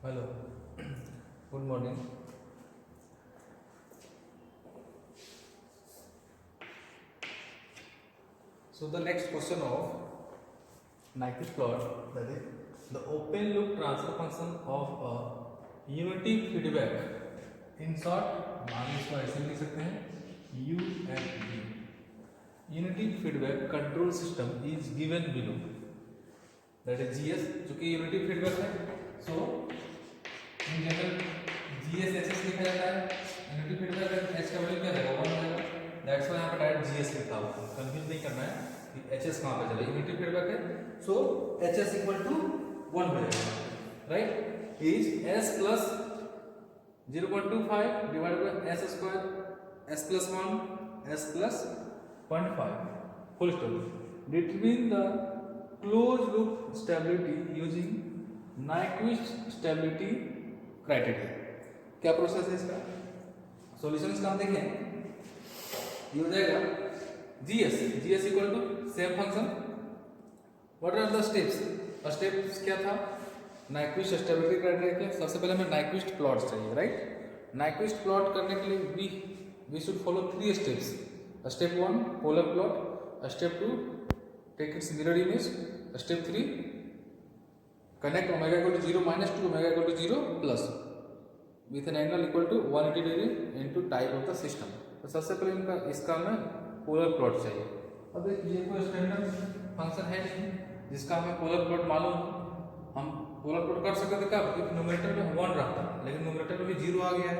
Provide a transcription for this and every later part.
Hello, good morning. So the next question of Nyquist plot, that is the open loop transfer function of a unity feedback. In short, मान इसको ऐसे लिख सकते हैं U and V. Unity feedback control system is given below. That is GS, जो कि unity feedback है. So in general GS SS लिखा जाता है. यूनिटी फीडबैक का H का वैल्यू क्या रहेगा 1 हो जाएगा. दैट्स व्हाई यहाँ पे डायरेक्ट GS लिखा हुआ है. कंफ्यूज नहीं करना है कि HS कहाँ पे चला. यूनिटी फीडबैक है, सो HS इक्वल टू 1 हो जाएगा. Right, is S plus 0.25 divided by S square, S plus 1, S plus 0.5 full stop. Determine the close loop stability using Nyquist stability criteria. क्या प्रोसेस है इसका? सॉल्यूशन इसका हम देखें, ये हो जाएगा GS equal to same function. What are the steps? Steps क्या था? नाइक्विस्ट स्टेबिलिटी क्राइटेरिया के सबसे पहले हमें नाइक्विस्ट प्लॉट चाहिए. राइट, नाइक्विस्ट प्लॉट करने के लिए we should follow 3 steps. Step 1 polar plot, step 2 take its mirror image, step 3 connect omega equal to 0 minus to omega equal to 0 plus with an angle equal to 180 degree into type of the system. तो सबसे पहले इसका हमें polar plot चाहिए. अब ये कोई standard function है नहीं जिसका हमें पोलर प्लॉट मालूम. हम पोलर प्लॉट कर सकते थे कब? क्योंकि न्यूमरेटर में 1 रहता, लेकिन न्यूमरेटर में भी 0 आ गया है.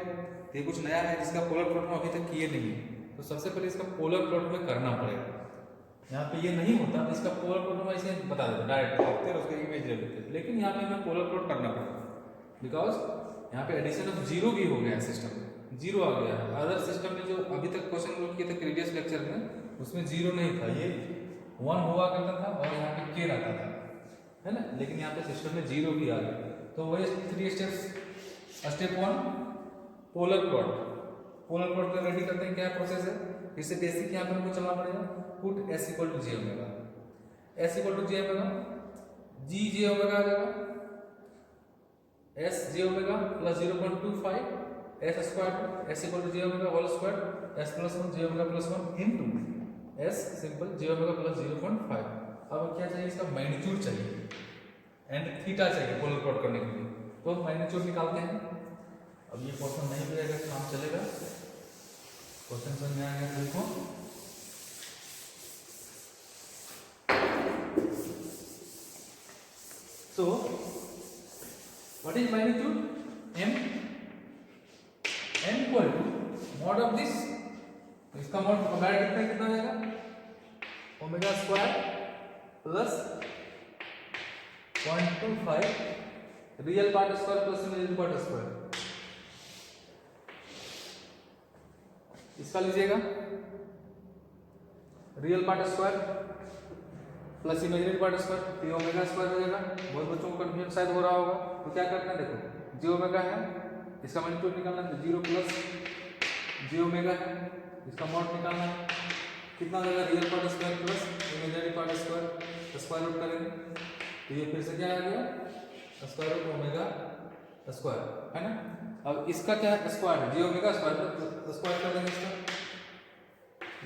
तो ये कुछ नया है जिसका पोलर प्लॉट हम अभी तक किए नहीं है. तो सबसे पहले इसका पोलर प्लॉट हमें करना पड़ेगा. यहाँ पे ये नहीं होता तो इसका पोलर प्लॉट हम ऐसे बता देते डायरेक्ट लिखते हैं, उसका इमेज ले लेते हैं. लेकिन यहाँ पे हमें पोलर प्लॉट करना पड़ेगा बिकॉज यहाँ पे एडिशन ऑफ 0 भी हो गया है. सिस्टम 0 आ गया है. अदर सिस्टम में जो अभी तक क्वेश्चन लोग किए थे प्रीवियस लेक्चर में, उसमें 0 नहीं था, ये 1 हुआ करता था और यहाँ पे k रहता था, है ना. लेकिन यहाँ पे सिस्टम में 0 भी आ गया. तो वही 3 steps. Step 1 polar plot. Polar plot को रेडी करते हैं. क्या प्रोसेस है? इससे बेसिक यहाँ पे हमको चलना पड़ेगा. Put S equal to J omega. S equal to J omega, G J omega आ जाएगा. S J omega plus 0.25 S square, S equal to J omega whole square, S plus 1 J omega plus 1 into S simple J omega plus 0.5. अब क्या चाहिए? इसका magnitude चाहिए and theta चाहिए polar plot करने के लिए. तो मैग्नीट्यूड निकालते हैं. अब ये क्वेश्चन नहीं मिलेगा, काम चलेगा. क्वेश्चन समझ में आ गया देखो. So what is magnitude? M equal to mod of this. इसका मॉड ओमेगा कितना हो जाएगा? Omega square plus 0.25 real part square plus imaginary part square. इसका लीजिएगा real part square plus imaginary part square, तो ओमेगा स्क्वायर हो जाएगा. बहुत बच्चों को कंफ्यूजन शायद हो रहा होगा. तो क्या करना है? देखो जी ओमेगा है, इसका मैग्नीट्यूड निकालना है. 0 प्लस जी ओमेगा है, इसका मॉड निकालना है. कितना हो जाएगा? Real part square plus imaginary part square, square root करेंगे तो ये फिर से क्या आ गया? स्क्वायर रूट ओमेगा स्क्वायर, है ना. अब इसका क्या है? स्क्वायर है. जी ओमेगा स्क्वायर, स्क्वायर कर देंगे इसका,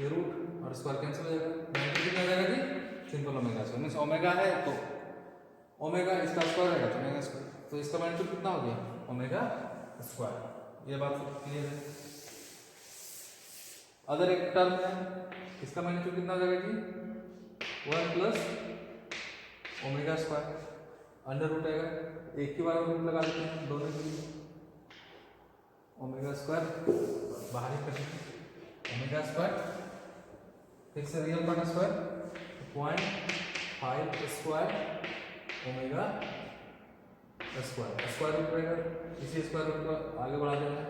ये रूट और स्क्वायर कैंसिल हो जाएगा. मैग्नीट्यूड कितना आ जाएगा जी? Simple omega square. Means omega है तो ओमेगा इसका स्क्वायर रहेगा तो ओमेगा स्क्वायर. तो इसका मैग्नीट्यूड कितना हो गया? Omega square. ये बात क्लियर है. अदर एक टर्म है, इसका मैग्नीट्यूड कितना हो जाएगा जी? 1 plus omega square under root आएगा. एक ही बार रूट लगा देते हैं दोनों के लिए. ओमेगा स्क्वायर बाहर ही कर सकते हैं. ओमेगा स्क्वायर फिर से real part square 0.5 square omega square, square root रहेगा. इसी स्क्वायर रूट को आगे बढ़ा देना है.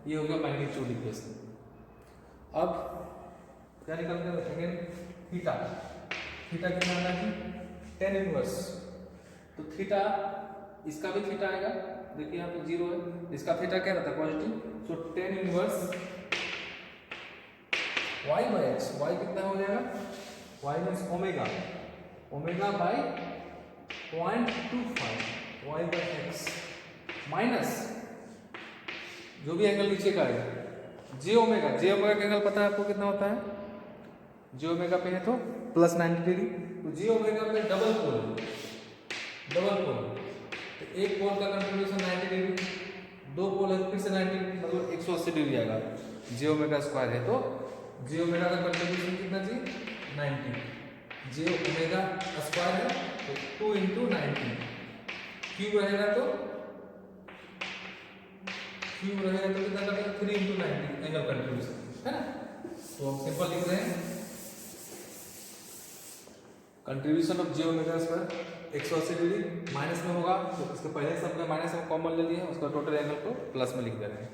ये हो गया मैग्नीट्यूड इक्वेशन. अब क्या निकलते हैं? Again theta. थीटा कितना आता है? 10 इनवर्स. तो थीटा, इसका भी थीटा आएगा. देखिए यहाँ पे 0 है, इसका थीटा क्या रहता है? Positive. So 10 inverse y by x. y कितना हो जाएगा? y means omega, omega by 0.25 y by x minus जो भी एंगल नीचे का है जे ओमेगा का एंगल पता है आपको कितना होता है? जे ओमेगा पे है तो प्लस 90 डिग्री। तो जे ओमेगा पे डबल पोल तो एक पोल का कंट्रीब्यूशन 90 डिग्री, दो पोल है फिर से 90 डिग्री, मतलब 180 डिग्री आएगा। जे ओमेगा स्क्वायर है तो जे ओमेगा का कंट्रीब्यूशन कितना जी? 90। जे ओमेगा स्क्वायर है तो 2 इंटू 90, क्यूब रहेगा तो कितना करेगा? 3 इंटू 90 एंगल कंट्रीब्यूशन है ना। तो हम सिंपल लिख रहे हैं contribution of J omega square 180 degree minus में होगा, तो इसके पहले से हमने माइनस में कॉमन ले लिया है, उसका टोटल एंगल को प्लस में लिख दे रहे हैं।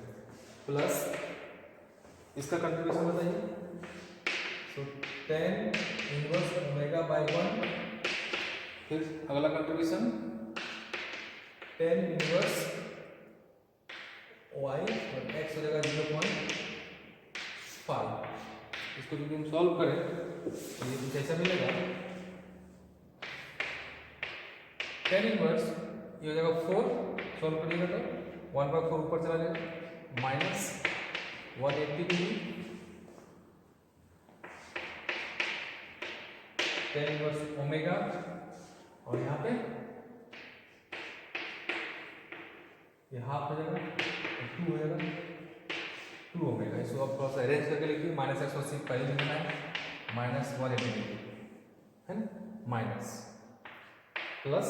प्लस इसका कंट्रीब्यूशन बताइए। सो 10 इनवर्स ओमेगा बाय 1, फिर अगला कंट्रीब्यूशन 10 इनवर्स y और x हो जाएगा 0.5। इसको यदि हम सॉल्व करें तो ये कुछ ऐसा मिलेगा। 10 इनवर्स ये हो जाएगा 4, सॉल्व करिएगा तो 1/4 ऊपर चला जाएगा, माइनस 180 डिग्री 10 इनवर्स ओमेगा, और यहाँ पे ये हाफ हो जाएगा, 2 हो जाएगा, 2 ओमेगा। इसको आप थोड़ा सा अरेंज करके लिखिए। माइनस 180 पहले लिखना है, माइनस 180 डिग्री है ना, minus plus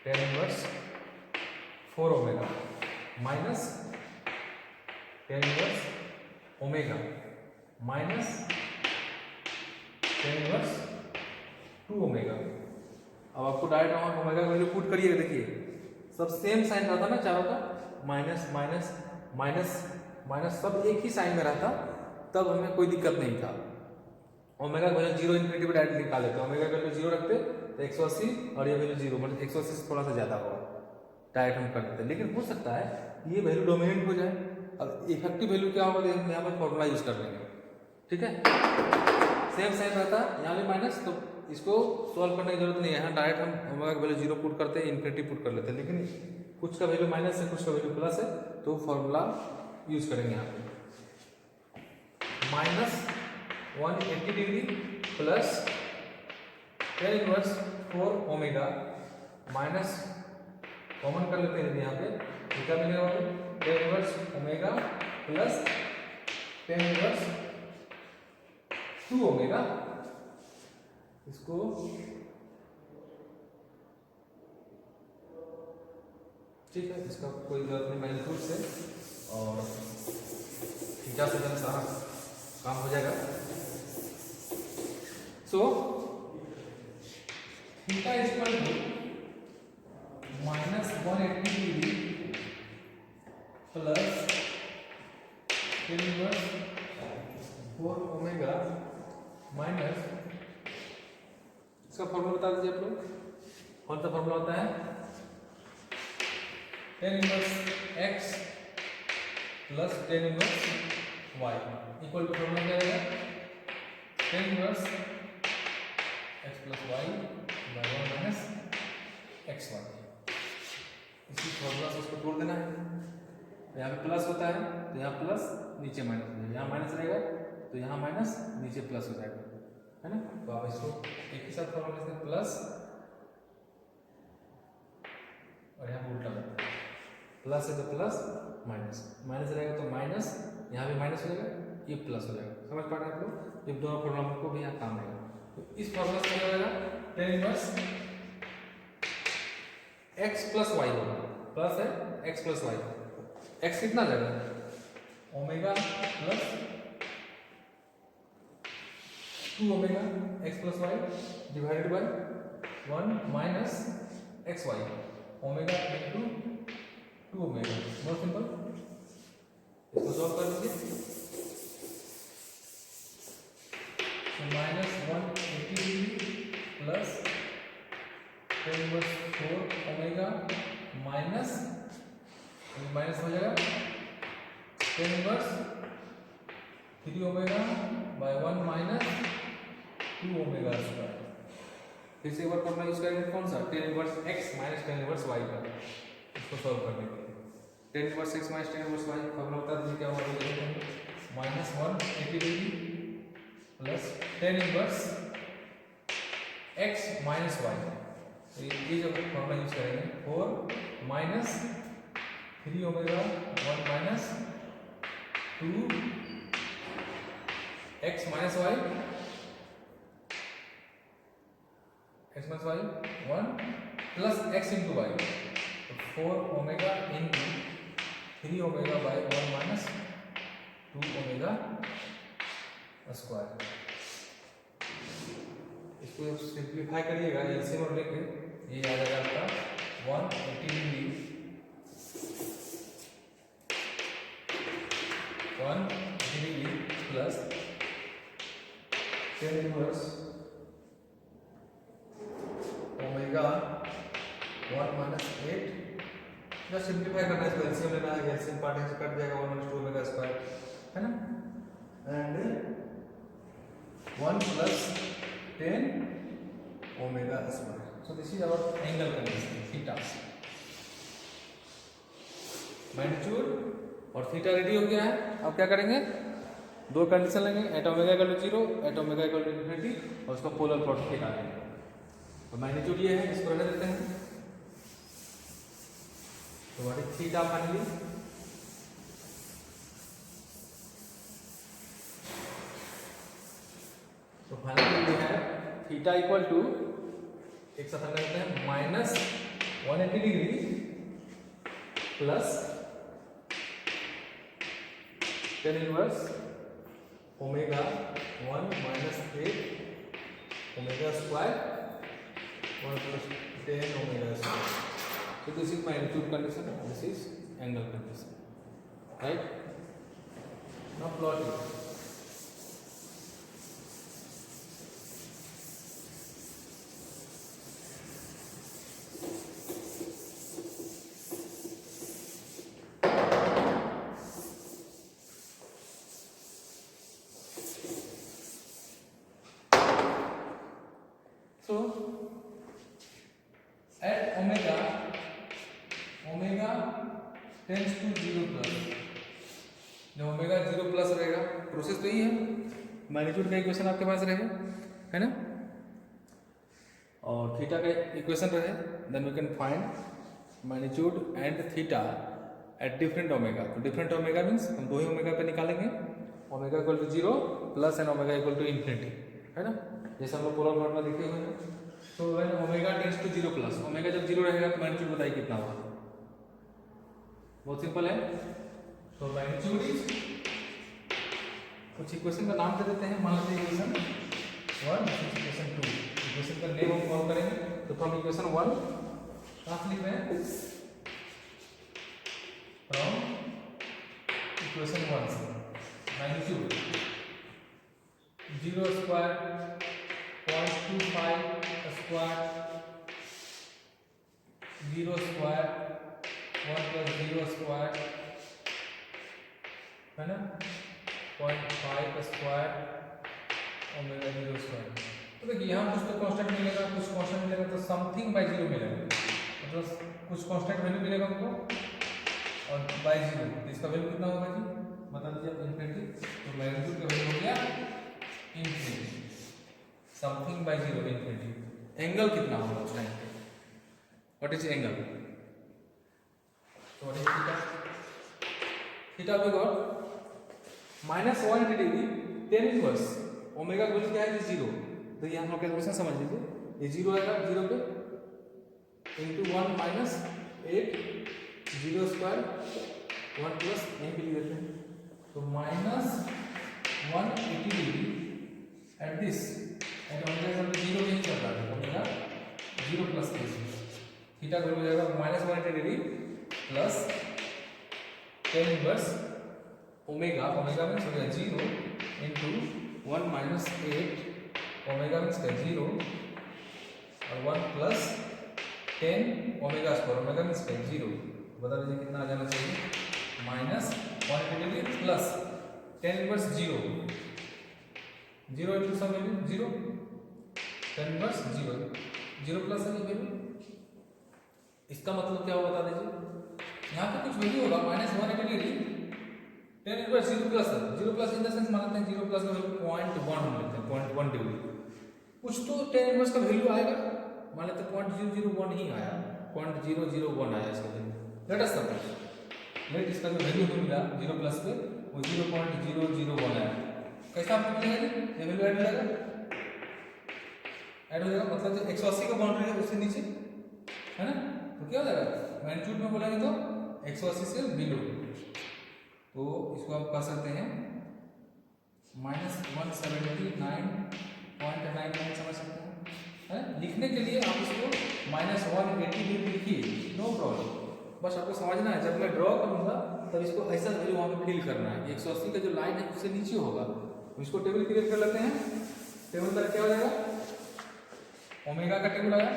10 inverse 4 omega minus 10 inverse omega minus 10 inverse 2 omega. अब आपको डायरेक्ट वहाँ ओमेगा का वैल्यू पुट करिएगा। देखिए सब सेम साइन रहता ना चारों का, माइनस माइनस माइनस माइनस सब एक ही साइन में रहता, तब हमें कोई दिक्कत नहीं था। ओमेगा का वैल्यू 0 इन्फिनिटी पे डायरेक्ट निकाल लेते, ओमेगा का वैल्यू 0 रखते तो 180 और ये वैल्यू 0, मतलब 180 से थोड़ा सा ज़्यादा होगा, डायरेक्ट हम कर देते। लेकिन हो सकता है ये वैल्यू डोमिनेंट हो जाए। अब इफेक्टिव वैल्यू क्या होगा, हम यहाँ पर फॉर्मूला यूज कर लेंगे, ठीक है। सेम साइन रहता यहाँ भी माइनस, तो इसको सॉल्व करने की जरूरत नहीं है, यहाँ डायरेक्ट हम ओमेगा का वैल्यू 0 पुट करते हैं, इन्फिनिटी पुट कर लेते हैं। लेकिन कुछ का वैल्यू माइनस है, कुछ का वैल्यू प्लस है, तो फॉर्मूला यूज करेंगे यहाँ पे। Minus 180 degree plus 10 inverse 4 omega minus common कर लेते हैं यहाँ पे, क्या मिलेगा? 10 inverse omega plus 10 inverse 2 omega. इसको ठीक है, इसका कोई जरूरत नहीं मैग्नीट्यूड से, और थीटा से जन सारा काम हो जाएगा। So theta is equal to minus 180 degree plus 10 inverse 4 omega minus, इसका फॉर्मूला बता दीजिए आप लोग। कौन सा फॉर्मूला होता है? 10 inverse x plus 10 inverse y equal to formula क्या रहेगा? 10 inverse x plus y by 1 minus xy। इसी फॉर्मूला से उसको तोड़ देना है। यहाँ पे प्लस होता है तो यहाँ प्लस नीचे माइनस हो जाएगा, यहाँ माइनस रहेगा तो यहाँ माइनस नीचे प्लस हो जाएगा, है ना। तो आप इसको एक ही साथ फॉर्मूला से प्लस और यहाँ उल्टा करते हैं, प्लस है तो प्लस माइनस, माइनस रहेगा तो माइनस, यहाँ भी माइनस हो जाएगा, ये प्लस हो जाएगा। समझ पा रहे हैं आप लोग? ये दोनों फॉर्मूला को भी यहाँ काम आएगा। तो इस फॉर्मूला से क्या हो जाएगा? 10 इनवर्स x प्लस वाई होगा, प्लस है x प्लस वाई, x कितना जाएगा? Omega plus 2 omega x plus y divided by 1 minus x y omega into 2 omega. बहुत सिंपल, इसको सॉल्व कर लीजिए। Minus 180 degree plus 10 inverse 4 omega minus minus हो जाएगा 10 inverse 3 omega by 1 minus 2 omega square फिर से एक बार फॉर्मूला यूज करेंगे कौन सा, tan inverse x minus tan inverse y का, इसको सॉल्व करने के लिए tan inverse x minus tan inverse y formula बता दीजिए क्या होगा, minus 180 degree plus tan inverse x minus y। तो ये जब फॉर्मूला यूज करेंगे 4 minus 3 omega 1 minus 2 x minus y, x minus y 1 plus x into y, तो 4 omega into 3 omega by 1 minus 2 omega square. इसको सिंप्लीफाई करिएगा LCM और लेके ये आ जाएगा आपका 180 degree 180 degree plus tan inverse omega 1 minus 8, जब सिंप्लीफाई करना है इसको एलसीएम लेना है, एलसीएम पार्ट से कट जाएगा 1 माइनस 2 ओमेगा स्क्वायर, है ना, and 1 plus 10 omega square. So this is our angle condition theta. Magnitude और थीटा रेडी हो गया है। अब क्या करेंगे, दो कंडीशन लेंगे, at omega equal to 0, at omega equal to infinity, और उसका पोलर प्लॉट निकालेंगे। तो मैग्नीट्यूड ये है, इसको रहने देते हैं। तो व्हाट इज थीटा फाइनली, तो फाइनली ये है थीटा इक्वल टू, एक साथ हम करते हैं, minus 180 degree plus tan inverse omega 1 minus 8 omega square 1 plus 10 omega square. So this is magnitude condition, this is angle condition, right? Now plot it. So at omega tends to 0 plus, जब omega 0 plus रहेगा, process तो यही है, magnitude का equation आपके पास रहे, है ना, और थीटा का इक्वेशन रहे, then we can find magnitude and theta at different omega. तो डिफरेंट ओमेगा मीन्स हम दो ही ओमेगा पे निकालेंगे, omega equal to 0 plus and omega equal to infinity, है ना, जैसे हम लोग पोलर प्लॉट में देखे हुए हैं। तो when omega tends to 0 plus, omega जब 0 रहेगा तो मैग्नीट्यूड बताइए कितना होगा, बहुत सिंपल है। तो मैग्नीट्यूड इज, कुछ इक्वेशन का नाम दे देते हैं, मान लेते हैं इक्वेशन 1, इक्वेशन 2, इक्वेशन का नेम हम कॉल करेंगे। तो फ्रॉम इक्वेशन 1 कहाँ लिख रहे हैं, फ्रॉम इक्वेशन 1 से magnitude 0 square 0.25 square 0 square 1 plus 0 square, है ना, 0.5 स्क्वायर ओमेगा 0 स्क्वायर। तो देखिए यहाँ कुछ तो कांस्टेंट मिलेगा, कुछ कांस्टेंट मिलेगा, तो समथिंग बाय 0 मिलेगा, मतलब कुछ कांस्टेंट वैल्यू मिलेगा हमको, और बाय 0, तो इसका वैल्यू कितना होगा जी, बता दीजिए आप, इन्फिनिटी। तो मैग्नीट्यूड का वैल्यू हो गया infinity, something by 0 infinity. Angle कितना होगा उस टाइम पे, व्हाट इज एंगल, तो what is theta, theta we got minus 180 degree tan inverse omega value क्या है, 0, तो ये हम लोग कैलकुलेशन समझ लीजिए, ये 0 आएगा 0 पे इंटू 1 माइनस 8 0 स्क्वायर 1 प्लस यहीं पे लिख देते हैं, तो minus 180 degree at this, at omega 0 नहीं चल रहा है, ओमेगा 0 प्लस थीटा का वैल्यू हो जाएगा minus 180 degree plus tan inverse omega, omega means हो गया 0 इंटू 1 माइनस 8 ओमेगा मीन्स का 0 और 1 plus 10 omega square, omega means का 0, बता दीजिए कितना आ जाना चाहिए, minus 180 degree plus tan inverse 0 into सब value 0 tan inverse zero, zero plus है ये वैल्यू। इसका मतलब क्या होगा बता दीजिए, यहाँ पे कुछ वैल्यू होगा -180 degree, tan inverse zero plus है, zero plus in the sense मानते हैं जीरो प्लस का वैल्यू 0.1 लेते हैं, 0.1 डिग्री। कुछ तो टेन इनवर्स का वैल्यू आएगा, मान लेते हैं 0.001 ही आया, 0.001 आया इसका value. Let us suppose, let इसका जो वैल्यू हमें मिला जीरो प्लस पे वो 0.001 आया। कैसा आपको मिलेगा जी, ये वैल्यू ऐड हो जाएगा, ऐड हो जाएगा, मतलब जो 180 का बाउंड्री है उससे नीचे है ना, तो क्या हो जाएगा मैग्नीट्यूड में बोलेंगे तो 180 से बिलो, तो इसको आप कह सकते हैं -179.99 समझ सकते हैं, है? लिखने के लिए आप इसको -180 डिग्री लिखिए, नो प्रॉब्लम, बस आपको समझना है। जब मैं ड्रॉ करूंगा तब इसको ऐसा वैल्यू वहाँ पे फिल करना है, 180 का जो लाइन है उससे नीचे होगा। तो इसको टेबल क्रिएट कर लेते हैं। टेबल का क्या हो जाएगा, ओमेगा का टेबल आया,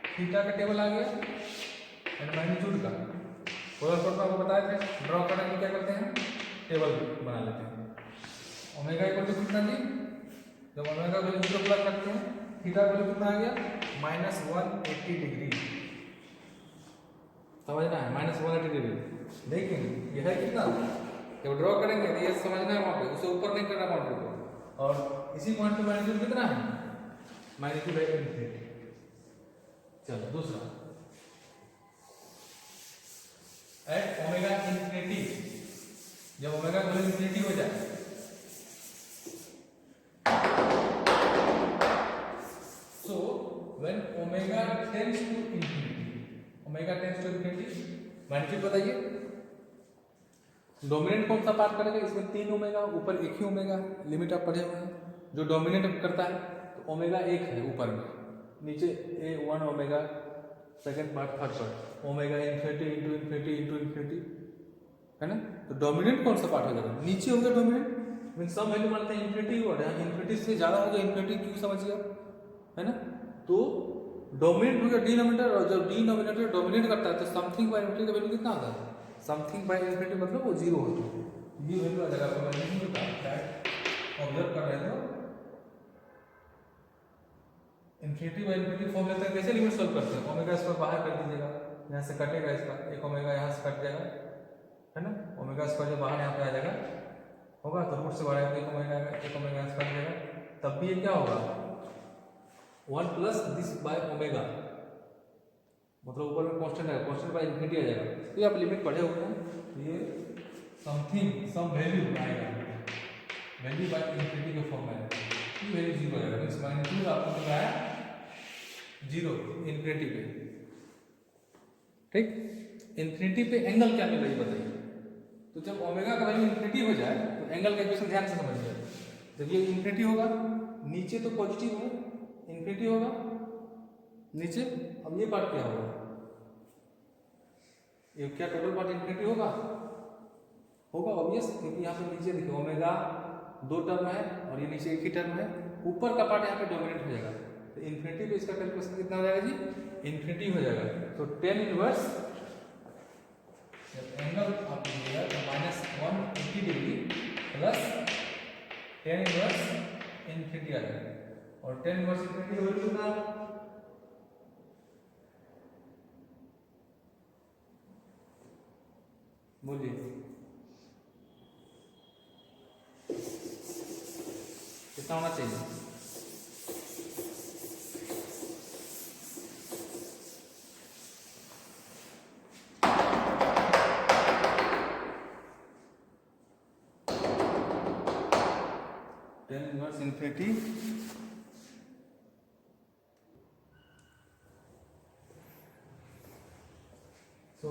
थीटा का टेबल आ गया एंड मैग्नीट्यूड का। पोलर प्लॉट में आपको बताया था, ड्रॉ करने के क्या करते हैं, टेबल बना लेते हैं। ओमेगा इक्वल टू कितना जी, जब ओमेगा को 0 प्लस रखते हैं, थीटा को कितना आ गया -180 डिग्री, समझना है, -180 डिग्री। लेकिन यह है कितना, जब ड्रॉ करेंगे तो ये समझना है वहाँ पे, उसे ऊपर नहीं करना बाउंड्री को। और इसी पॉइंट पे मैग्नीट्यूड कितना है, मैग्नीट्यूड है इन्फिनिटी। चलो दूसरा, एट ओमेगा इन्फिनिटी, जब ओमेगा का वैल्यू इन्फिनिटी हो जाए, so when omega tends to infinity, omega tends to infinity, magnitude बताइए, डोमिनेंट कौन सा पार्ट करेगा, इसमें 3 ओमेगा, ऊपर एक ही ओमेगा, लिमिट आप पढ़े हुए हैं, जो डोमिनेट करता है तो ओमेगा एक है ऊपर में, नीचे A1 omega, second part, third part, omega infinity into infinity into infinity, है ना। तो डोमिनेंट कौन सा पार्ट हो जाएगा, नीचे हो गया डोमिनेंट, मीन सब वैल्यू मानते हैं इन्फिनिटी हो रहा है, इन्फिनिटी से ज़्यादा हो गया इन्फिनिटी, क्यों समझिए आप, है ना। तो डोमिनेंट हो गया डिनोमिनेटर, और जब डिनोमिनेटर डोमिनेट करता है तो समथिंग बाय इन्फिनिटी का वैल्यू कितना आता है, समथिंग बाय इन्फिनिटी मतलब वो जीरो होता है, ये वैल्यू आ जाएगा। आपको मैग्नीट्यूड का ऑब्जर्व कर रहे हैं तो इन्फिनिटी बाय इन्फिनिटी फॉर्म लेते हैं, कैसे लिमिट सॉल्व करते हैं, ओमेगा स्क्वायर बाहर कर दीजिएगा, यहाँ से कटेगा इसका, एक ओमेगा यहाँ से कट जाएगा, है ना, ओमेगा स्क्वायर जो बाहर यहाँ पे आ जाएगा होगा, तो रूट से बाहर आएगा, एक ओमेगा आएगा, एक ओमेगा यहाँ से कट जाएगा, तब भी ये क्या होगा 1 प्लस दिस बाय ओमेगा, मतलब ऊपर में कांस्टेंट है, कांस्टेंट बाय इन्फिनिटी आ जाएगा। तो ये आप लिमिट पढ़े हुए हैं, ये समथिंग सम वैल्यू आएगा, वैल्यू बाय इन्फिनिटी के फॉर्म में ये वैल्यू जीरो आएगा, मींस मैग्नीट्यूड आपको मिल रहा है जीरो इन्फिनिटी पे, ठीक। इन्फिनिटी पे एंगल क्या मिल रही है बताइए, तो जब ओमेगा का वैल्यू इन्फिनिटी हो जाए तो एंगल का इक्वेशन ध्यान से समझिए, जब ये इन्फिनिटी होगा नीचे तो पॉजिटिव है, इन्फिनिटी होगा नीचे, अब ये पार्ट क्या होगा, ये क्या टोटल पार्ट इन्फिनिटी होगा, होगा ऑब्वियस, क्योंकि यहाँ पे नीचे देखिए ओमेगा 2 टर्म है और ये नीचे एक ही टर्म है, ऊपर का पार्ट यहाँ पे डोमिनेट हो जाएगा, तो इन्फिनिटी पे इसका कैलकुलेशन कितना हो जाएगा जी, इन्फिनिटी हो जाएगा। तो टेन इनवर्स एंगल आप लीजिएगा तो -180 degree plus tan inverse infinity आ जाएगा, और टेन इनवर्स इन्फिनिटी का वैल्यू कितना, बोलिए कितना होना चाहिए, टेन इनवर्स इन्फिनिटी सो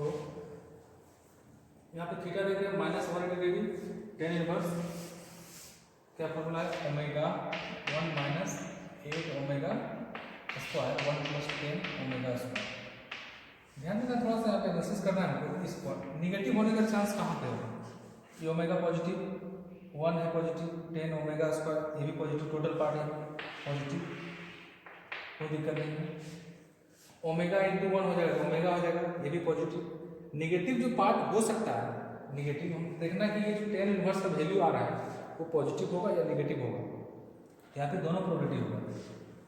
यहाँ पे थीटा देख रहे हैं -180 डिग्री, टेन इनवर्स क्या फॉर्मूला है, omega 1 minus 8 omega square 1 plus 10 omega square. ध्यान देना, थोड़ा सा यहाँ पे एनालिसिस करना है, इस निगेटिव होने का चांस कहाँ पे होगा, ये ओमेगा पॉजिटिव, 1 है पॉजिटिव, 10 ओमेगा स्क्वायर ये भी पॉजिटिव, टोटल पार्ट है पॉजिटिव, कोई दिक्कत नहीं है। ओमेगा इंटू 1 हो जाएगा, ओमेगा हो जाएगा, ये भी पॉजिटिव। निगेटिव जो पार्ट हो सकता है, निगेटिव हम देखना कि ये जो टेन इनवर्स का वैल्यू आ रहा है वो पॉजिटिव होगा या निगेटिव होगा, यहाँ पे दोनों प्रोबेबिलिटी होगा,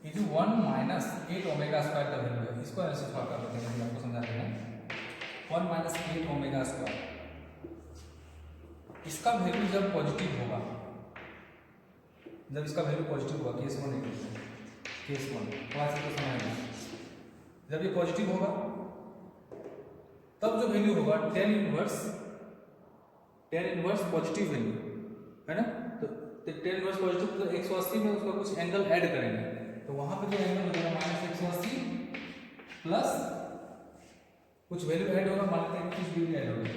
इस 1 माइनस 8 ओमेगा स्क्वायर का वैल्यू है। इसको ऐसे सॉल्व कर देते हैं, आपको समझा देना। 1 माइनस 8 ओमेगा स्क्वायर, इसका वैल्यू जब पॉजिटिव होगा, जब इसका वैल्यू पॉजिटिव होगा, केस 1 केस 1 क्लास को समझना, जब ये पॉजिटिव होगा तब जो वैल्यू होगा tan इनवर्स पॉजिटिव वैल्यू है ना। तो tan इनवर्स पॉजिटिव तो 180 में उसका कुछ एंगल ऐड करेंगे, तो वहां पे जो एंगल हो जाएगा -180 प्लस कुछ वैल्यू ऐड होगा, मान लेते हैं 30 डिग्री ऐड होगा,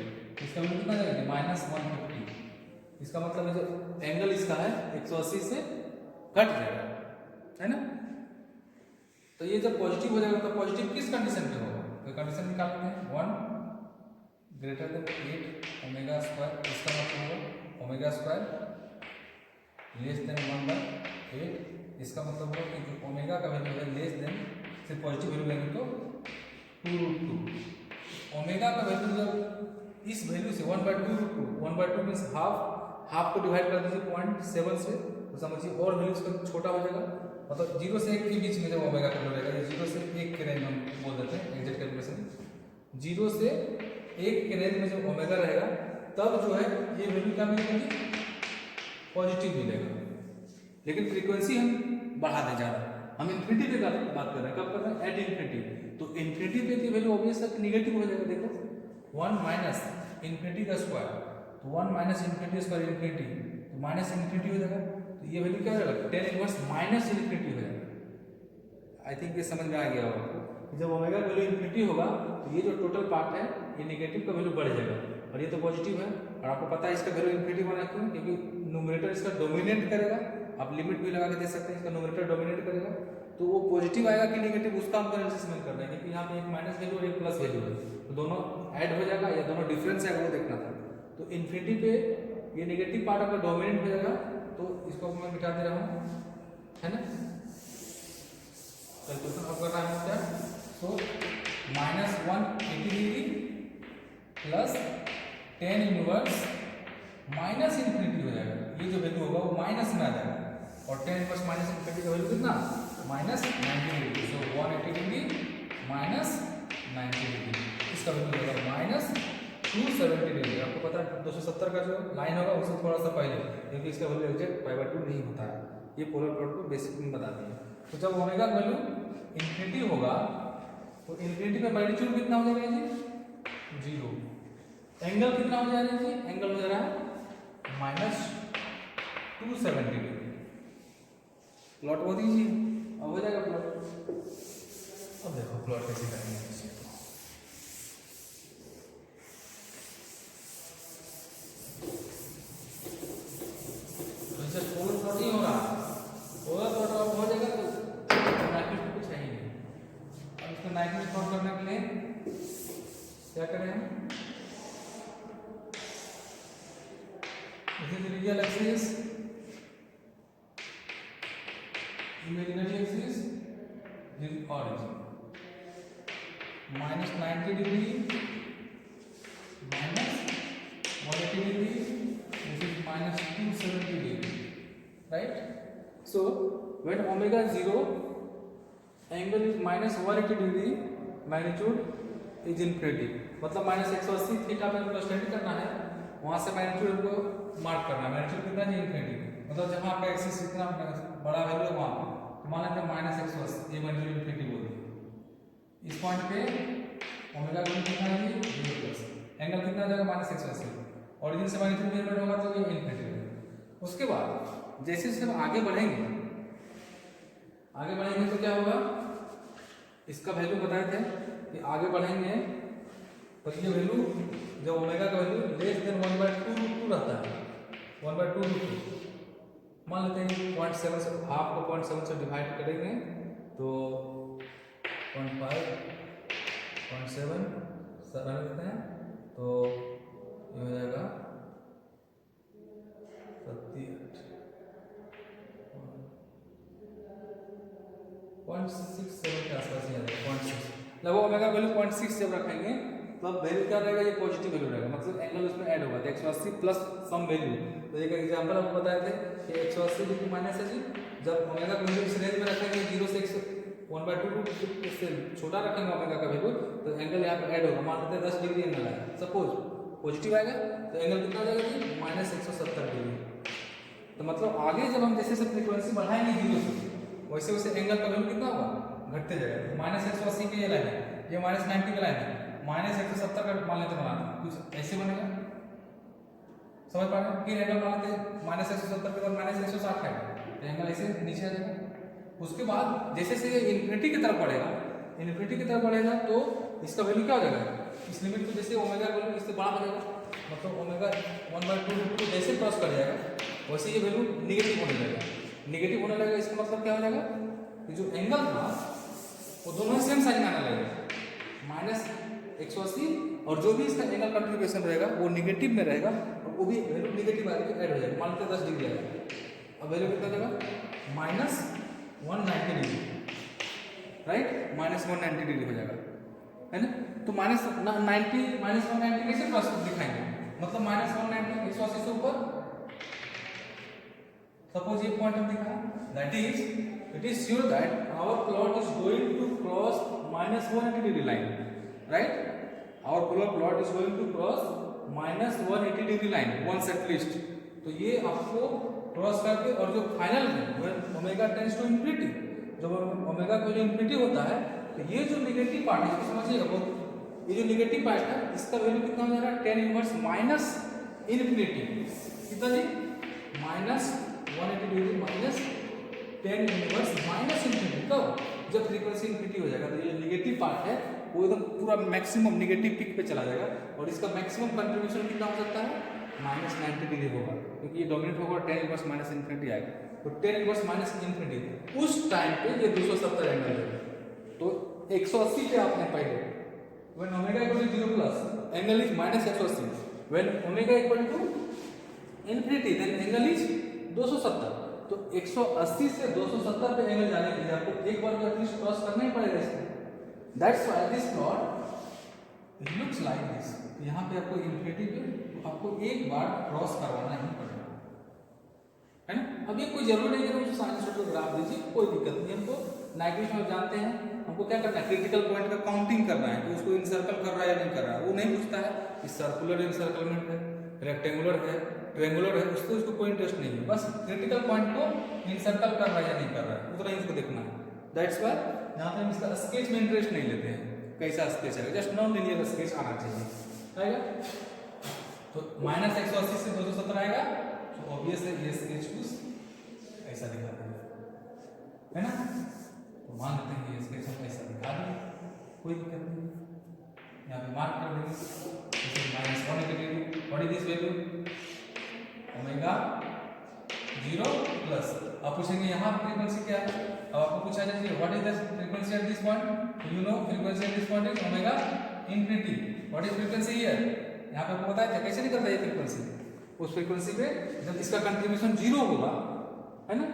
इसका वैल्यू कितना जाएगा -150। इसका मतलब है जो एंगल इसका है 180 से कट जाएगा, है ना। तो ये जब पॉजिटिव हो जाएगा तो पॉजिटिव किस कंडीशन पे होगा, तो कंडीशन निकालते हैं 1 ग्रेटर देन 8 ओमेगा स्क्वायर, इसका मतलब होगा ओमेगा स्क्वायर लेस देन 1/8, इसका मतलब होगा कि जो ओमेगा का वैल्यू है लेस देन, सिर्फ पॉजिटिव वैल्यू लेंगे तो 2√2। ओमेगा का वैल्यू जब इस वैल्यू से 1/2 मीन्स हाफ को डिवाइड कर दीजिए 0.7 से, तो समझिए और वैल्यू इसका छोटा हो जाएगा, मतलब 0 से 1 के बीच में जब ओमेगा का वैल्यू रहेगा, ये 0 से 1 के रेंज में बोल देते हैं एग्जैक्ट कैलकुलेशन, 0 से 1 के रेंज में जब ओमेगा रहेगा तब जो है ये वैल्यू क्या मिलेगी, पॉजिटिव मिलेगा। लेकिन फ्रीक्वेंसी हम बढ़ा दें ज़्यादा, हम इन्फिनिटी पे बात कर रहे हैं, कब कर रहे हैं, एट इन्फिनिटी, तो इन्फिनिटी पे की वैल्यू ऑब्वियसली नेगेटिव हो जाएगा। देखो 1 माइनस इन्फिनिटी का स्क्वायर, तो 1 माइनस इन्फिनिटी स्क्वायर इन्फिनिटी, तो माइनस इन्फिनिटी हो जाएगा, तो ये वैल्यू क्या हो जाएगा, tan इनवर्स माइनस इन्फिनिटी हो जाएगा। आई थिंक ये समझ में आ गया होगा। जब ओमेगा वैल्यू इन्फिनिटी होगा तो ये जो टोटल पार्ट है ये नेगेटिव का वैल्यू बढ़ जाएगा, और ये तो पॉजिटिव है, और आपको पता है इसका वैल्यू इन्फिनिटी बना क्यों, क्योंकि न्यूमरेटर इसका डोमिनेट करेगा। आप लिमिट भी लगा के दे सकते हैं, इसका न्यूमरेटर डोमिनेट करेगा, तो वो पॉजिटिव आएगा कि नेगेटिव उसका हमको एनालिसिस कर रहे हैं, क्योंकि यहाँ पे एक माइनस वैल्यू और एक प्लस वैल्यू है, तो दोनों ऐड हो जाएगा या दोनों डिफरेंस है वो देखना था। तो इन्फिनिटी पे ये नेगेटिव पार्ट आपका डोमिनेट हो जाएगा, तो इसको मैं मिटा दे रहा हूँ, है ना। कैलकुलेशन अब करना है क्या, तो -180 degree plus tan inverse minus infinity हो जाएगा, ये जो वैल्यू होगा वो माइनस में आ जाएगा, और tan इनवर्स माइनस इन्फिनिटी का वैल्यू कितना, -90 डिग्री, तो 180 डिग्री -90 डिग्री, इसका वैल्यू हो जाएगा -270 डिग्री। आपको पता है 270 का जो लाइन होगा उससे थोड़ा सा पहले, क्योंकि इसका वैल्यू एग्जैक्ट π/2 नहीं होता है, ये पोलर प्लॉट को बेसिक में बता दिया। तो जब ओमेगा का वैल्यू इन्फिनिटी होगा तो इन्फिनिटी पे मैग्नीट्यूड कितना हो जाएगा जी, 0। एंगल कितना हो जाएगा जी, एंगल हो जा रहा है -270 डिग्री। प्लॉट हो दीजिए, अब हो जाएगा प्लॉट। अब देखो प्लॉट कैसे करेंगे, पोलर प्लॉट नहीं हो रहा, पोलर प्लॉट अब हो जाएगा तो मैग्नीट्यूड कुछ है ही नहीं। अब इसको मैग्नीट्यूड प्लॉट करने के लिए क्या करें हम, this is real axis, imaginary axis, this is origin, -90 degree -180 degree, this is -270 degree, right? So when omega 0, angle is -180 degree, magnitude is infinity, मतलब -180 थीटा पे हमको स्टडी करना है, वहां से मैग्नीट्यूड हमको मार्क करना है, मैग्नीट्यूड कितना है इन्फिनिटी, मतलब जहां आपका एक्सिस इतना बड़ा वैल्यू है वहां पे, तो मान लेते हैं -180, ये मैग्नीट्यूड इन्फिनिटी बोल दी। इस पॉइंट पे ओमेगा का कितना है, 0+, एंगल कितना आ जाएगा -180, ऑरिजिन से मैग्नीट्यूड मेजरमेंट होगा तो ये इन्फिनिटी होगा। उसके बाद जैसे जैसे हम आगे बढ़ेंगे तो क्या होगा, इसका वैल्यू बताए थे कि आगे बढ़ेंगे तो ये वैल्यू जब ओमेगा का वैल्यू लेस देन 1/2 रहता है, 1/2 मान लेते हैं 0.7 से, हाफ को 0.7 से डिवाइड करेंगे तो 0.5 0.7 सब रख देते हैं, तो ये हो जाएगा 0.67 के आसपास ही आ जाएगा, 0.6 लगभग ओमेगा वैल्यू 0.6 जब रखेंगे तो अब वैल्यू क्या रहेगा, ये पॉजिटिव वैल्यू रहेगा, मतलब एंगल उसमें ऐड होगा, तो 180 प्लस सम वैल्यू। तो एक एग्जांपल आपको बताए थे कि 180 डिग्री माइनस है जी, जब ओमेगा वैल्यू इस रेंज में रखेंगे 0 से वैल्यू इससे छोटा रखेंगे ओमेगा का वैल्यू तो एंगल यहाँ पे ऐड होगा, मान लेते हैं 10 डिग्री एंगल आया, सपोज पॉजिटिव आएगा तो एंगल कितना हो जाएगा जी -170 डिग्री। तो मतलब आगे जब हम जैसे जैसे फ्रीक्वेंसी बढ़ाएंगे 0 से वैसे वैसे एंगल का वैल्यू कितना होगा घटते जाएगा। -180 की ये लाइन है, ये -90 की लाइन है, -170 का मान लेते बनाते कुछ ऐसे बनेगा, समझ पा रहे हैं। फिर एंगल बनाते -170 के बाद -160 है तो एंगल ऐसे नीचे आ जाएगा। उसके बाद जैसे जैसे इन्फिनिटी की तरफ बढ़ेगा, इन्फिनिटी की तरफ बढ़ेगा तो इसका वैल्यू क्या हो जाएगा, इस लिमिट को जैसे ओमेगा का वैल्यू इससे बड़ा हो जाएगा, मतलब ओमेगा 1/2 जैसे क्रॉस कर जाएगा वैसे ये वैल्यू निगेटिव होने लगेगा। निगेटिव होने लगेगा इसका मतलब क्या हो जाएगा कि जो एंगल था वो दोनों सेम साइन आने लगेगा, -180 और जो भी इसका एंगल कंट्रीब्यूशन रहेगा वो निगेटिव में रहेगा और वो भी वैल्यू निगेटिव आके ऐड हो जाएगा। मान लेते 10 डिग्री आएगा, अब वैल्यू कितना देगा -190 डिग्री, राइट, -190 डिग्री हो जाएगा, है ना। तो -190 कैसे क्रॉस दिखाएंगे, मतलब -190 180 से ऊपर सपोज ये पॉइंट हम दिखा, that is it is sure that our plot is going to cross -180 degree line, right, our plot is going to cross -180 degree line once at least. तो ये आपको क्रॉस करके और जो फाइनल है when omega tends to infinity, जब omega को जो इंफिनिटी होता है तो ये जो नेगेटिव पार्ट है इसको समझिएगा बहुत, ये जो नेगेटिव पार्ट है इसका वैल्यू कितना हो जाएगा 10 इनवर्स माइनस इन्फिनिटी, कितना जी -180 degree minus 10 inverse minus infinity. कब, जब फ्रीक्वेंसी इन्फिनिटी हो जाएगा तो ये नेगेटिव पार्ट है वो एकदम पूरा मैक्सिमम नेगेटिव पीक पे चला जाएगा और इसका मैक्सिमम कंट्रीब्यूशन कितना हो सकता है -90 डिग्री होगा, क्योंकि ये डोमिनेट होगा 10 इनवर्स माइनस इन्फिनिटी आएगा। तो 10 इनवर्स माइनस इन्फिनिटी उस टाइम पे ये 270 एंगल है, तो 180 पे आपने पहले when omega equal to 0 plus angle is -180, when omega equal to infinity then angle is 270। तो 180 से 270 पे एंगल जाने के लिए आपको एक बार तो एटलीस्ट क्रॉस करना ही पड़ेगा इसको। That's why this plot looks like this. यहाँ पे आपको इन्फिनिटी पे आपको एक बार क्रॉस करवाना ही पड़ेगा, है ना। अब ये कोई जरूरी नहीं है कि साइंस को ग्राफ दीजिए, कोई दिक्कत नहीं। हमको नाइट्रिक में जानते हैं हमको क्या करना है, क्रिटिकल पॉइंट का काउंटिंग करना है कि उसको इंसर्कल कर रहा है या नहीं कर रहा है, वो नहीं पूछता है कि सर्कुलर इंसर्कलमेंट है, रेक्टेंगुलर है, ट्रायंगुलर है, उसको कोई इंटरेस्ट नहीं है, बस क्रिटिकल पॉइंट को इंसर्कल कर रहा है या नहीं कर रहा है उतना ही उसको देखना है। दैट्स व्हाई यहाँ पे हम इसका स्केच में इंटरेस्ट नहीं लेते हैं, कैसा स्केच है, जस्ट नॉन लिनियर स्केच आना चाहिए, आएगा। तो -180 से 270 आएगा तो ऑब्वियस है ये स्केच कुछ ऐसा दिखाता है ना। तो मान लेते हैं ये स्केच हम ऐसा दिखा दें, कोई दिक्कत नहीं, यहाँ पे मार्क कर देंगे -180 degree. What is this value omega 0 plus. आप पूछेंगे यहाँ फ्रीक्वेंसी क्या है, अब आपको पूछा जाए what is the frequency at this point, you know frequency at this point is omega infinity. What is frequency here, यहाँ पे आपको बताया कैसे निकलता है ये फ्रीक्वेंसी, उस फ्रीक्वेंसी पे जब इसका कंट्रीब्यूशन 0 होगा, है ना,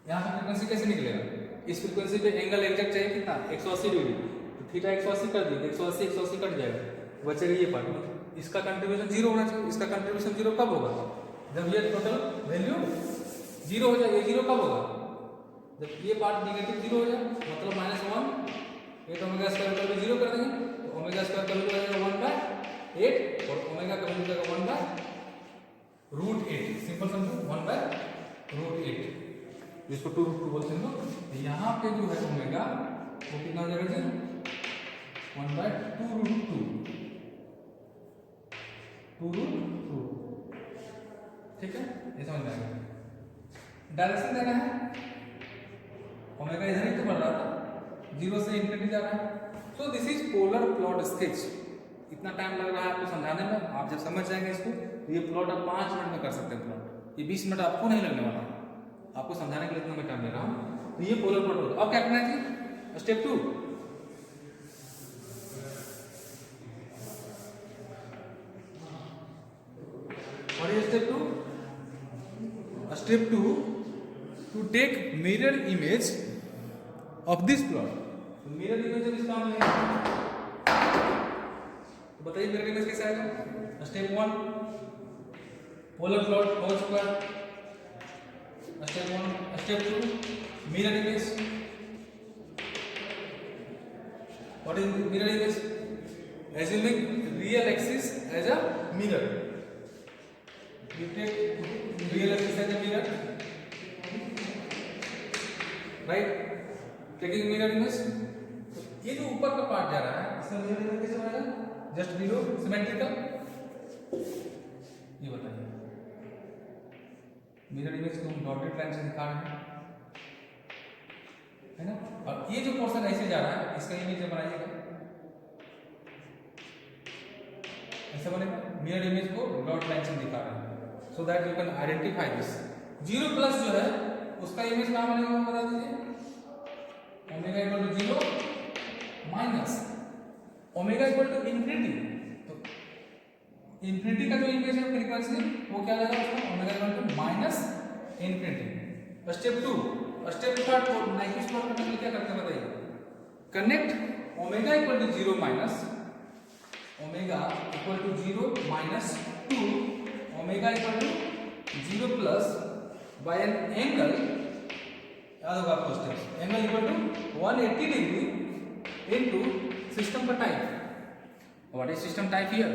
यहाँ पे फ्रीक्वेंसी कैसे निकलेगा, इस फ्रीक्वेंसी पे एंगल एग्जैक्ट चाहिए कितना 180 डिग्री, तो थीटा 180 कर दिए, 180 कट जाएगा, बचेगा ये पार्ट, इसका कंट्रीब्यूशन 0 होना चाहिए। इसका कंट्रीब्यूशन 0 कब होगा, जब ये टोटल वैल्यू 0 हो जाए। ये 0 कब होगा, जब ये पार्ट नेगेटिव 0 हो जाए, मतलब -1, ये तो ओमेगा स्क्वायर का वैल्यू 0 कर देंगे, तो ओमेगा स्क्वायर का वैल्यू आएगा 1/8 और ओमेगा का वैल्यू आएगा 1/√8। सिंपल समझो 1/√8, जिसको 2√2 बोलते हैं लोग। यहाँ पे जो है ओमेगा वो कितना हो जाएगा जी 1/2√2, 2√2, ठीक है, ये समझ में आएगा। डायरेक्शन देना है, ओमेगा इधर ही तो बढ़ रहा था, 0 से इन्फिनिटी जा रहा है। सो this is polar plot sketch. इतना टाइम लग रहा है आपको समझाने में, आप जब समझ जाएंगे इसको तो ये प्लॉट आप 5 मिनट में कर सकते हैं प्लॉट, ये 20 मिनट आपको नहीं लगने वाला, आपको समझाने के लिए इतना मैं टाइम ले रहा हूँ। तो ये पोलर प्लॉट होगा। अब क्या करना है जी, step 2, what is step 2? Step 2, to take mirror image of this plot. तो mirror image जब इसका हम लेंगे तो बताइए mirror image कैसे आएगा। Step 1 polar plot whole square, step 1 Step 2, mirror image. What is mirror image? Assuming real axis as a mirror. You take real axis as a mirror, right? Taking mirror image. ये जो ऊपर का part जा रहा है इसका mirror image कैसे बनेगा? Just below symmetrical. ये बताइए। मिरर इमेज को हम डॉटेड लाइन से दिखा रहे हैं, है ना? और ये जो पोर्शन ऐसे जा रहा है इसका इमेज बनाइएगा, ऐसा बनेगा। मिरर इमेज को डॉट लाइन से दिखा रहे हैं, so that you can identify this. 0+ जो है उसका इमेज कहाँ बनेगा बता दीजिए। Omega equal to 0 minus omega equal to infinity, तो इन्फिनिटी का जो इमेज है फ्रीक्वेंसी वो क्या जाएगा उसका omega equal to minus infinity. Step 2, step 3 को नाइक्विस्ट प्लॉट करने के लिए क्या करते हैं बताइए। Connect omega equal to 0 minus omega equal to 0 minus 2 omega equal to 0 plus by N angle, याद होगा आपको step, angle equal to 180 degree into system का type. What is system type here?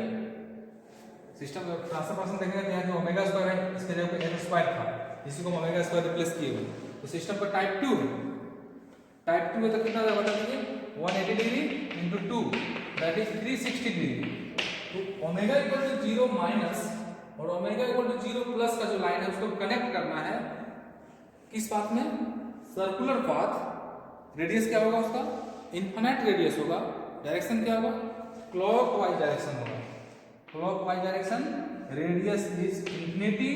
System transfer function देखेंगे तो यहाँ जो omega square है इसके जगह पे एन स्क्वायर था, इसी को ओमेगा स्क्वायर रिप्लेस किए हुए, तो सिस्टम पर टाइप 2 है। टाइप 2 में तो कितना बता दीजिए 180 degree into 2 that is 360 degree. तो ओमेगा इक्वल टू 0 माइनस और ओमेगा इक्वल टू 0 प्लस का जो लाइन है उसको कनेक्ट करना है किस पाथ में? Circular path. रेडियस क्या होगा उसका? इनफिनिट रेडियस होगा। डायरेक्शन क्या होगा? क्लॉकवाइज डायरेक्शन होगा। Clockwise direction, radius is infinity,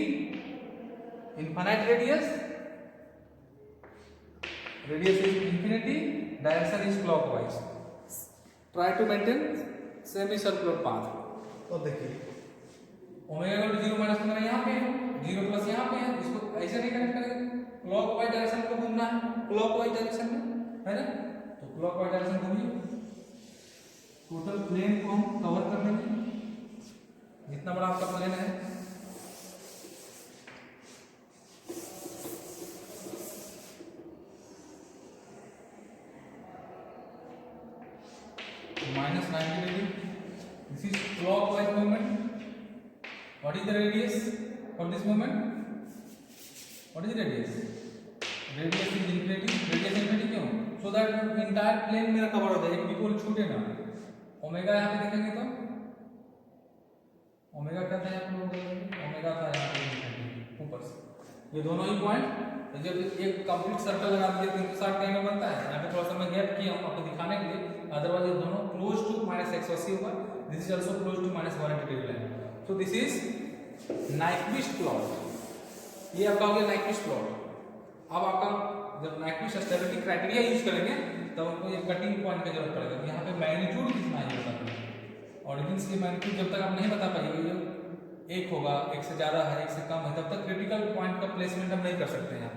infinite radius is infinity, direction is clockwise. Try to maintain semi circular path. तो देखिए ओमेगा इक्वल टू 0 माइनस मेरा यहाँ पे है, 0 प्लस यहाँ पे है, इसको ऐसे नहीं कनेक्ट करेंगे, क्लॉकवाइज डायरेक्शन को घूमना है, क्लॉकवाइज डायरेक्शन में, है ना? तो क्लॉकवाइज डायरेक्शन घूमिए, टोटल प्लेन को हम कवर कर लेंगे जितना बड़ा आपका प्लेन है। minus 90 degree. This is clockwise movement. What is the radius for this movement? What is the radius? Radius is infinity. Radius infinity क्यों? So that entire plane मेरा कवर हो जाए, एक बिल्कुल छूटे ना। ओमेगा यहाँ पे देखेंगे तो ओमेगा क्या था यहाँ पे? ओमेगा था यहाँ पे ऊपर से। ये दोनों ही पॉइंट जब एक कंप्लीट सर्कल लगा दीजिए 360 का एंगल बनता है। यहाँ पे थोड़ा सा मैं गैप किया हूँ आपको दिखाने के लिए, अदरवाइज ये दोनों क्लोज टू -180 होगा। This is also close to -180 degree line. So this is Nyquist plot. ये आपका हो गया नाइक्विस्ट प्लॉट। अब आपका जब नाइक्विस्ट स्टेबिलिटी क्राइटेरिया यूज करेंगे तब आपको ये कटिंग पॉइंट की जरूरत पड़ेगा। यहाँ पे मैग्नीट्यूड कितना है बता दें। ऑरिजिन की मैग्नीट्यूड जब तक आप नहीं बता पाइएगा, जो एक होगा, एक से ज्यादा है, एक से कम है, तब तक क्रिटिकल पॉइंट का प्लेसमेंट हम नहीं कर सकते हैं। यहाँ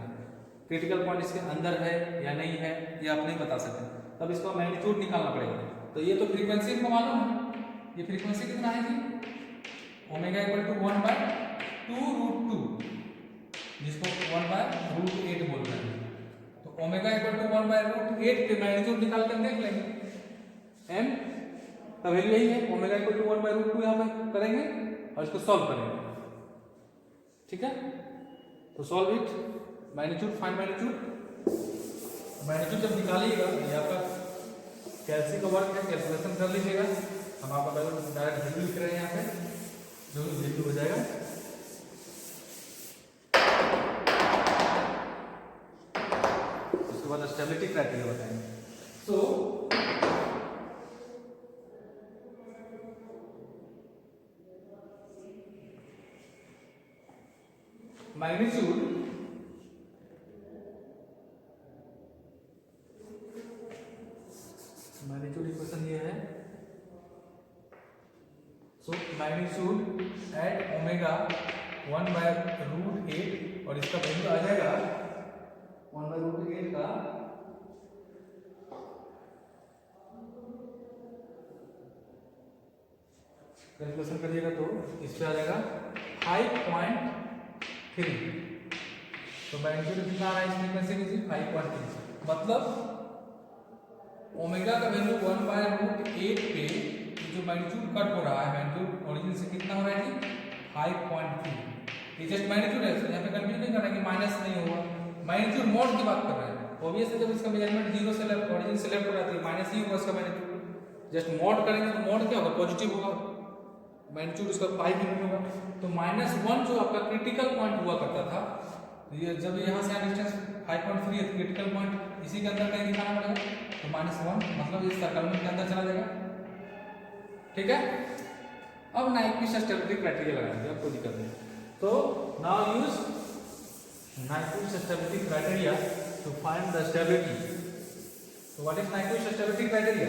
क्रिटिकल पॉइंट इसके अंदर है या नहीं है ये आप नहीं बता सकते, तब इसको मैग्नीट्यूड निकालना पड़ेगा। तो ये तो फ्रीक्वेंसी को मालूम है, ये फ्रीक्वेंसी कितना है जी? ओमेगा इक्वल टू 1/2√2, जिसको 1/√8 बोल रहे हैं। तो ओमेगा इक्वल टू 1/√8 के मैग्नीट्यूड निकाल कर देख लेंगे। एम का वैल्यू यही है, ओमेगा इक्वल टू 1/√2 यहाँ पे करेंगे और इसको सॉल्व करेंगे। ठीक है, तो solve it. Magnitude, find magnitude. Magnitude जब निकालिएगा ये आपका कैल्सी का वर्क है, कैलकुलेशन कर लीजिएगा। हम आपका डायरेक्ट वैल्यू लिख रहे हैं यहाँ पे, जो वैल्यू हो जाएगा। उसके बाद स्टेबिलिटी क्राइटेरिया बताएंगे। सो मैग्नीट्यूड इक्वेशन ये है। सो मैग्नीट्यूड एट ओमेगा 1/√8 और इसका वैल्यू आ जाएगा 1/√8 का कैलकुलेशन करिएगा तो इस पे आ जाएगा 5.3। तो मैग्नीट्यूड कितना आ रहा है इस फ्रीक्वेंसी की? 5.3। मतलब ओमेगा का वैल्यू 1/√8 पे जो मैग्नीट्यूड कट हो रहा है, मैग्नीट्यूड ओरिजिन से कितना हो रहा है जी? 5.3। ये जस्ट मैग्नीट्यूड है, यहाँ पे कंफ्यूज नहीं करना है कि माइनस नहीं होगा, मैग्नीट्यूड मोड की बात कर रहे हैं। ऑब्वियसली जब इसका मेजरमेंट 0 से लेफ्ट ओरिजिन से लेफ्ट हो रहा है माइनस ही होगा इसका मैग्नीट्यूड। जस्ट मोड करेंगे तो मोड क्या होगा? पॉजिटिव होगा, मैग्नीट्यूड उसका 5 यूनिट होगा। तो -1 जो आपका क्रिटिकल पॉइंट हुआ करता था, तो ये जब यहाँ से डिस्टेंस 5.3 है, क्रिटिकल पॉइंट इसी के अंदर कहीं दिखाना पड़ेगा, तो -1 मतलब इस सर्कल के अंदर चला जाएगा। ठीक है, अब नाइक्विस्ट स्टेबिलिटी क्राइटेरिया लगाएंगे, अब कोई दिक्कत नहीं। तो now use Nyquist stability criteria to find the stability. तो what is Nyquist stability criteria?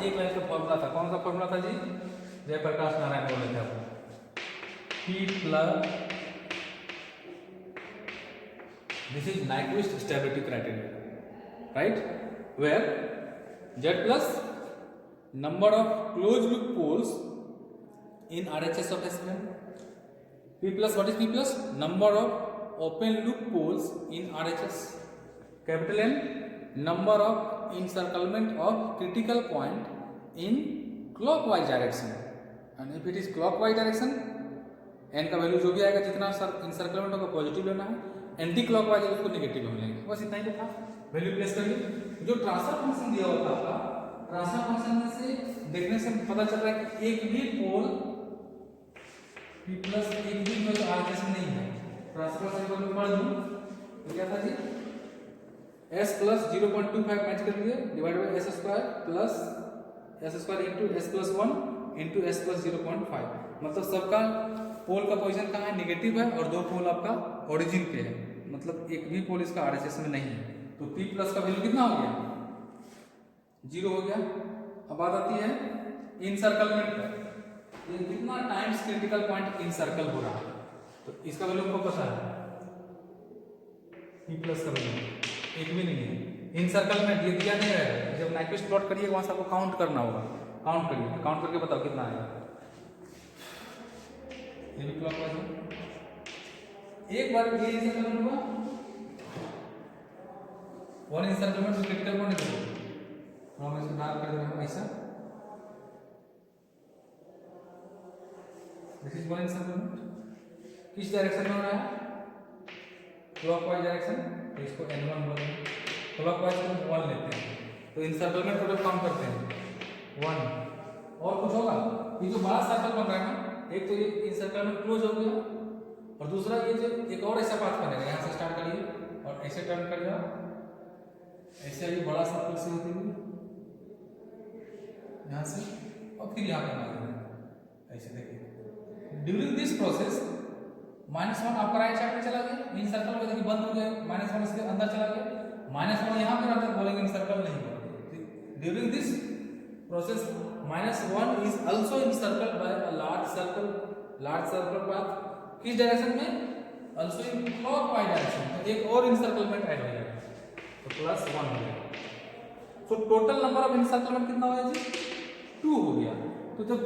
एक लाइन का फॉर्मूला था, कौन सा फॉर्मूला था जी? जयप्रकाश नारायण बोले थे आपको, P plus, this is Nyquist stability criteria, right? Where Z plus number of closed loop poles in RHS of S-plane, P plus, what is P plus? Number of open loop poles in RHS, capital N number of encirclement of critical point in clockwise direction, and if it is clockwise direction n का value जो भी आएगा जितना इंसर्कलमेंट होगा positive लेना है, anti clockwise उसको negative में लेंगे। बस इतना ही था, वैल्यू प्लेस करिए। जो ट्रांसफर फंक्शन दिया हुआ था आपका, ट्रांसफर फंक्शन में से देखने से पता चल रहा है कि एक भी पोल P प्लस एक भी जो RHS में नहीं है। ट्रांसफर फंक्शन को पढ़ दूं तो क्या था जी? S प्लस 0.25 मैच कर लिए divide by S square plus S square into S plus 1 into S plus 0.5। मतलब सबका पोल का पोजीशन कहाँ है? नेगेटिव है, और दो पोल आपका ओरिजिन पे है, मतलब एक भी पोल इसका RHS में नहीं है। तो P प्लस का वैल्यू कितना हो गया? 0 हो गया। अब बात आती है इनसर्कलमेंट पर, ये कितना टाइम्स क्रिटिकल पॉइंट इनसर्कल हो रहा है, तो इसका वैल्यू हमको पता है। P प्लस का वैल्यू एक भी नहीं है। इनसर्कलमेंट ये दिया नहीं रहेगा, जब नाइक्विस्ट प्लॉट करिए वहां से आपको काउंट करना होगा। काउंट करिए, काउंट करके बताओ कितना आएगा। ये भी क्लॉकवाइज है। एक बार ये इंसर्कलमेंट हुआ, वन इंसर्कलमेंट तो क्रिटिकल पॉइंट देखो, हम इसको डार्क कर दे रहे हैं ऐसा। This is one इंसर्कलमेंट। किस डायरेक्शन में हो रहा है? क्लॉकवाइज डायरेक्शन, तो इसको n1 बोलते हैं। क्लॉकवाइज को 1 लेते हैं, तो इंसर्कलमेंट टोटल काउंट करते हैं 1। और कुछ होगा? ये जो बड़ा सर्कल बन रहा है ना, एक तो ये इंसर्कलमेंट क्लोज हो गया, और दूसरा ये जो एक और ऐसा पाथ बनेगा, यहाँ से स्टार्ट करिए और ऐसे टर्न कर जाओ, ऐसे ये बड़ा सर्कल से होती हुई यहाँ से, और फिर यहाँ पे मारेंगे ऐसे। देखिए ड्यूरिंग दिस प्रोसेस -1 आपका राइट साइड में चला गया, इन सर्कल को देखिए बंद हो गया, -1 इसके अंदर चला गया, -1 यहाँ पे रहता है, बोलेंगे इन सर्कल नहीं हुआ। During this process -1 is also encircled by a large circle path। किस डायरेक्शन में? also in clockwise direction, तो एक और इंसर्कलमेंट ऐड हो जाएगा, तो +1 हो गया। तो टोटल नंबर ऑफ इंसर्कलमेंट कितना हो गया जी? 2 हो गया। तो जब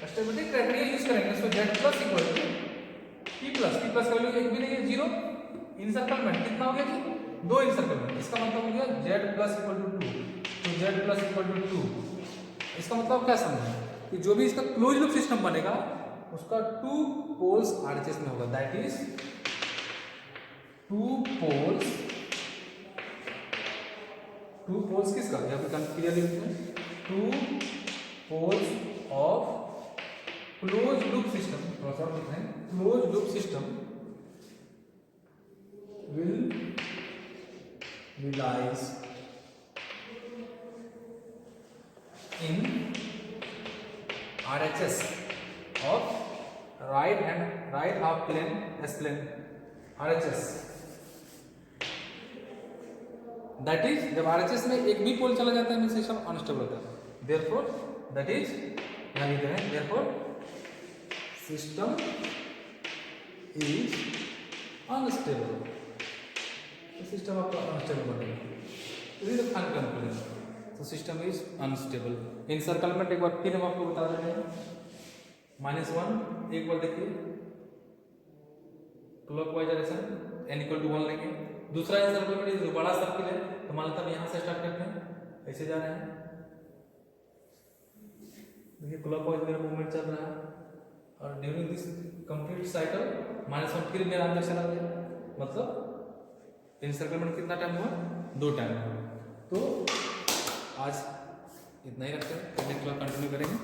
स्टेबिलिटी क्राइटेरिया यूज करेंगे तो Z plus equal to P plus का वैल्यू एक भी नहीं है, 0। इंसर्कलमेंट कितना हो गया जी? 2 इंसर्कलमेंट, इसका मतलब हो गया Z प्लस इक्वल टू 2, तो Z प्लस इक्वल टू 2। इसका मतलब क्या समझे कि जो भी इसका क्लोज लूप सिस्टम बनेगा उसका 2 पोल्स RHS में होगा, दैट इज 2 पोल्स किसका? यहाँ पे क्लियरली लिखते हैं 2 poles of close loop system. थोड़ा सा लिखते हैं, close loop system will realize in RHS of right half plane S plane RHS, that is जब RHS में एक भी पोल चला जाता है सिस्टम अनस्टेबल होता है। therefore that is यहाँ लिखते हैं therefore system is unstable, system आपका अनस्टेबल बनेगा। This is the final conclusion, तो सिस्टम इज अनस्टेबल। इंसर्कलमेंट एक बार फिर हम आपको बता रहे हैं, -1 एक बार देखिए clockwise direction, n equal to 1 लेंगे। दूसरा एनसर्कलमेंट जो बड़ा सर्किल है तो मान लेते हैं यहाँ से स्टार्ट करते हैं, ऐसे जा रहे हैं, देखिए क्लॉकवाइज मेरा मूवमेंट चल रहा है और ड्यूरिंग दिस कंप्लीट साइकिल -1 फिर मेरा अंदर चला गया, मतलब एनसर्कलमेंट कितना टाइम हुआ, 2 टाइम हुआ। तो आज इतना ही रखते हैं, नेक्स्ट क्लास कंटिन्यू करेंगे।